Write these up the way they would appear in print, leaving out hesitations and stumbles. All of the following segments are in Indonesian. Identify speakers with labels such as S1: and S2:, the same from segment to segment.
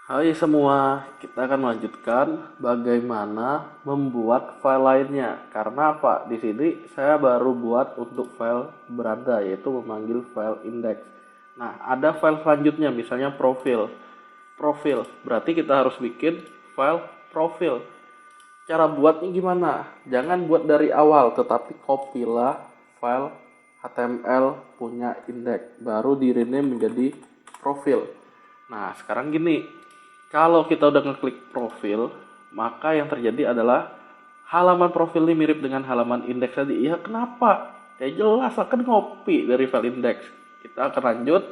S1: Hai semua, kita akan melanjutkan bagaimana membuat file lainnya. Karena apa? Di sini saya baru buat untuk file beranda, yaitu memanggil file index. Nah, ada file selanjutnya, misalnya profil. Profil, berarti kita harus bikin file profil. Cara buatnya gimana? Jangan buat dari awal, tetapi copylah file HTML punya index, baru di rename menjadi profil. Nah, sekarang gini, kalau kita udah ngeklik profil, maka yang terjadi adalah halaman profil ini mirip dengan halaman indeks tadi. Ya kenapa? Ya jelas akan copy dari file index. Kita akan lanjut,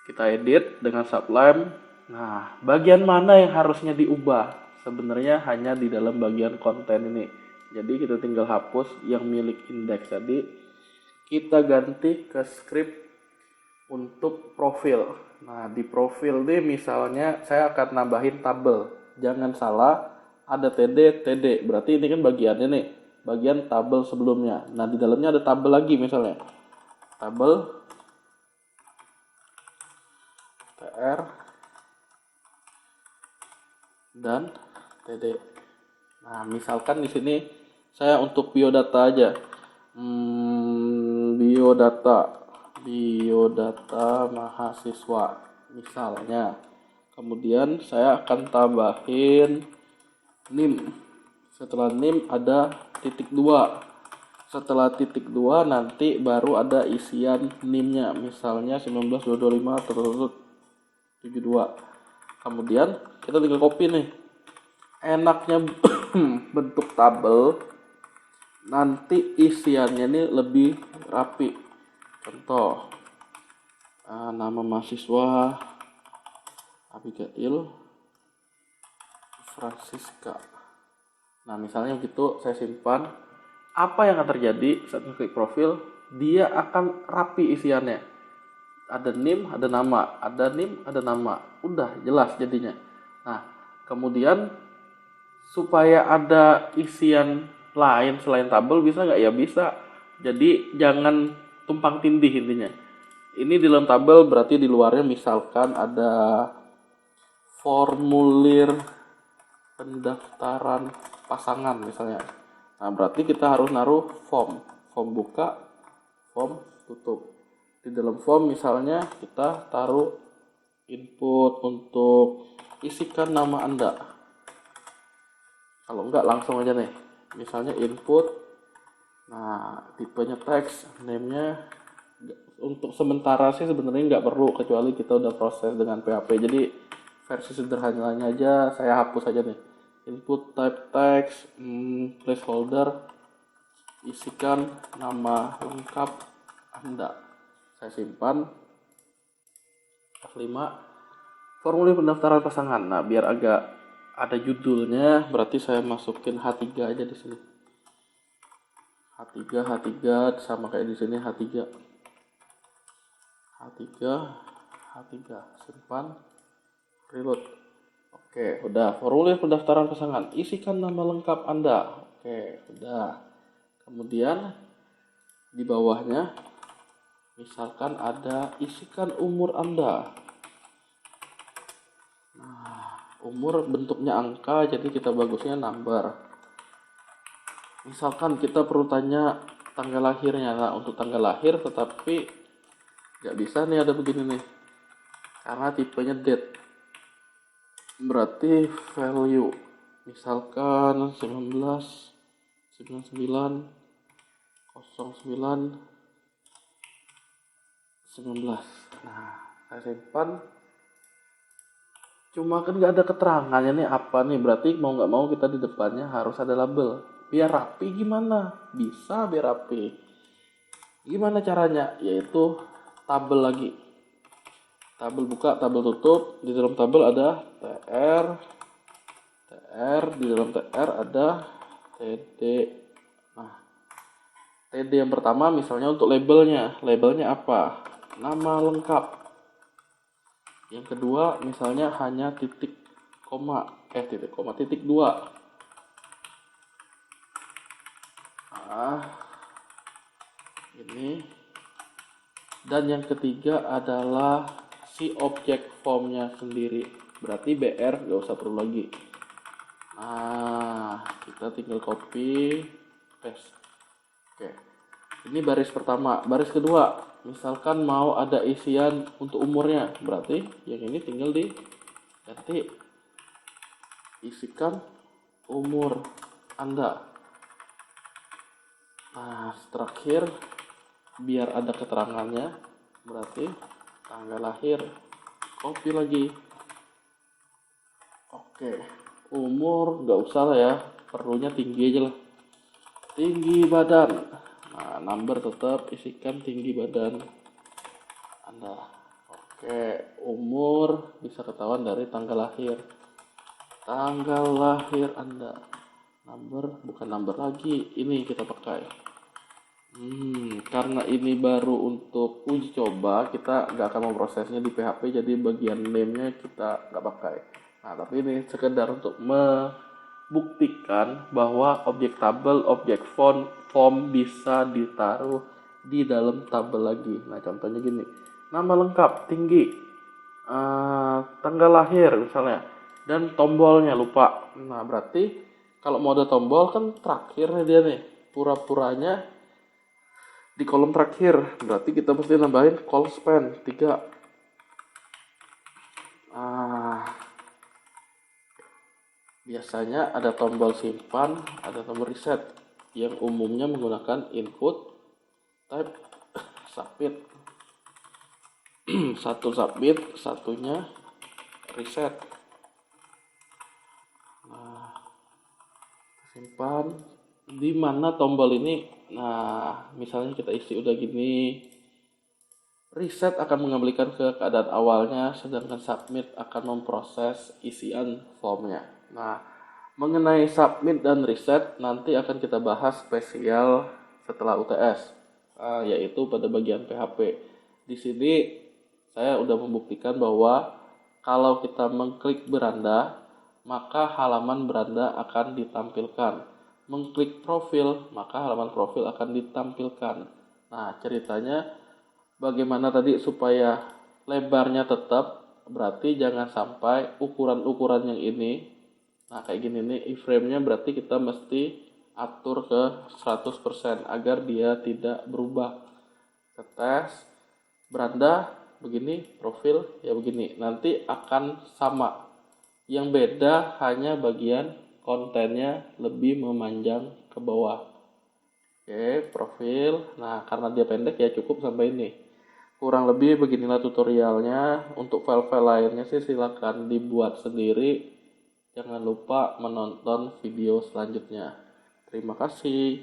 S1: kita edit dengan Sublime. Nah, bagian mana yang harusnya diubah? Sebenarnya hanya di dalam bagian konten ini. Jadi kita tinggal hapus yang milik indeks tadi. Kita ganti ke script untuk profil. Nah, di profil ini misalnya saya akan nambahin tabel. Jangan salah, ada TD, TD. Berarti ini kan bagiannya nih, bagian tabel sebelumnya. Nah, di dalamnya ada tabel lagi misalnya. Tabel TR dan TD. Nah, misalkan di sini saya untuk biodata aja. Biodata, biodata mahasiswa misalnya. Kemudian saya akan tambahin NIM. Setelah NIM ada titik 2. Setelah titik 2 nanti baru ada isian NIM-nya. Misalnya 19225 terus 72. Kemudian kita tinggal copy nih. Enaknya bentuk tabel, nanti isiannya ini lebih rapi. Contoh, nama mahasiswa Abigail Francisca. Nah, misalnya gitu saya simpan. Apa yang akan terjadi saat klik profil? Dia akan rapi isiannya. Ada NIM, ada nama, ada NIM, ada nama. Udah jelas jadinya. Nah, kemudian supaya ada isian lain selain tabel bisa nggak? Ya bisa. Jadi jangan tumpang tindih intinya. Ini di dalam tabel berarti di luarnya misalkan ada formulir pendaftaran pasangan misalnya. Nah, berarti kita harus naruh form. Form buka, form tutup. Di dalam form misalnya kita taruh input untuk isikan nama Anda. Kalau enggak langsung aja nih. Misalnya input. Nah, tipenya teks, name-nya untuk sementara sih sebenarnya nggak perlu kecuali kita udah proses dengan PHP. Jadi versi sederhananya aja saya hapus aja nih. Input type text, placeholder, isikan nama lengkap Anda. Saya simpan. F5, formulir pendaftaran pasangan. Nah, biar agak ada judulnya, berarti saya masukin H3 aja di sini. H3 sama kayak di sini H3. H3, simpan, reload. Oke, udah. Formulir pendaftaran pasangan. Isikan nama lengkap Anda. Oke, udah. Kemudian di bawahnya misalkan ada isikan umur Anda. Nah, umur bentuknya angka, jadi kita bagusnya number. Misalkan kita perlu tanya tanggal lahirnya. Nah, untuk tanggal lahir tetapi nggak bisa nih ada begini nih. Karena tipenya date. Berarti value misalkan 19 09 19. Nah, saya simpan. Cuma kan nggak ada keterangannya nih apa nih. Berarti mau nggak mau kita di depannya harus ada label. Biar rapi gimana? Bisa biar rapi. Gimana caranya? Yaitu tabel lagi. Tabel buka, tabel tutup. Di dalam tabel ada TR, di dalam TR ada TD. Nah, TD yang pertama misalnya untuk labelnya. Labelnya apa? Nama lengkap. Yang kedua misalnya hanya titik koma, titik 2. Nah, ini. Dan yang ketiga adalah kasih objek formnya sendiri, berarti BR nggak usah perlu lagi. Nah, kita tinggal copy paste. Oke, ini baris pertama. Baris kedua, misalkan mau ada isian untuk umurnya, berarti yang ini tinggal diganti, isikan umur Anda. Nah, terakhir biar ada keterangannya, berarti tanggal lahir, copy lagi. Oke, umur nggak usah lah ya, perlunya tinggi aja lah, tinggi badan. Nah, number tetap isikan tinggi badan Anda. Oke, umur bisa ketahuan dari tanggal lahir, tanggal lahir Anda. Number bukan number lagi, ini kita pakai. Karena ini baru untuk uji coba, kita nggak akan memprosesnya di PHP, jadi bagian name-nya kita nggak pakai. Nah, tapi ini sekedar untuk membuktikan bahwa objek tabel, objek form bisa ditaruh di dalam tabel lagi. Nah, contohnya gini, nama lengkap, tinggi, tanggal lahir misalnya, dan tombolnya lupa. Nah, berarti kalau mau ada tombol kan terakhir nih dia nih, pura-puranya di kolom terakhir, berarti kita mesti nambahin call span 3. Biasanya ada tombol simpan, ada tombol reset yang umumnya menggunakan input type submit. Satu submit, satunya reset. Nah, simpan di mana tombol ini. Nah, misalnya kita isi udah gini, reset akan mengembalikan ke keadaan awalnya, sedangkan submit akan memproses isian formnya. Nah, mengenai submit dan reset nanti akan kita bahas spesial setelah UTS, yaitu pada bagian PHP. Di sini saya udah membuktikan bahwa kalau kita mengklik beranda, maka halaman beranda akan ditampilkan. Mengklik profil, maka halaman profil akan ditampilkan. Nah, ceritanya bagaimana tadi supaya lebarnya tetap, berarti jangan sampai ukuran-ukuran yang ini, nah kayak gini nih, iframe-nya berarti kita mesti atur ke 100% agar dia tidak berubah. Tes beranda begini, profil ya begini, nanti akan sama. Yang beda hanya bagian kontennya lebih memanjang ke bawah. Oke, profil. Nah, karena dia pendek ya cukup sampai ini. Kurang lebih beginilah tutorialnya. Untuk file-file lainnya sih silakan dibuat sendiri. Jangan lupa menonton video selanjutnya. Terima kasih.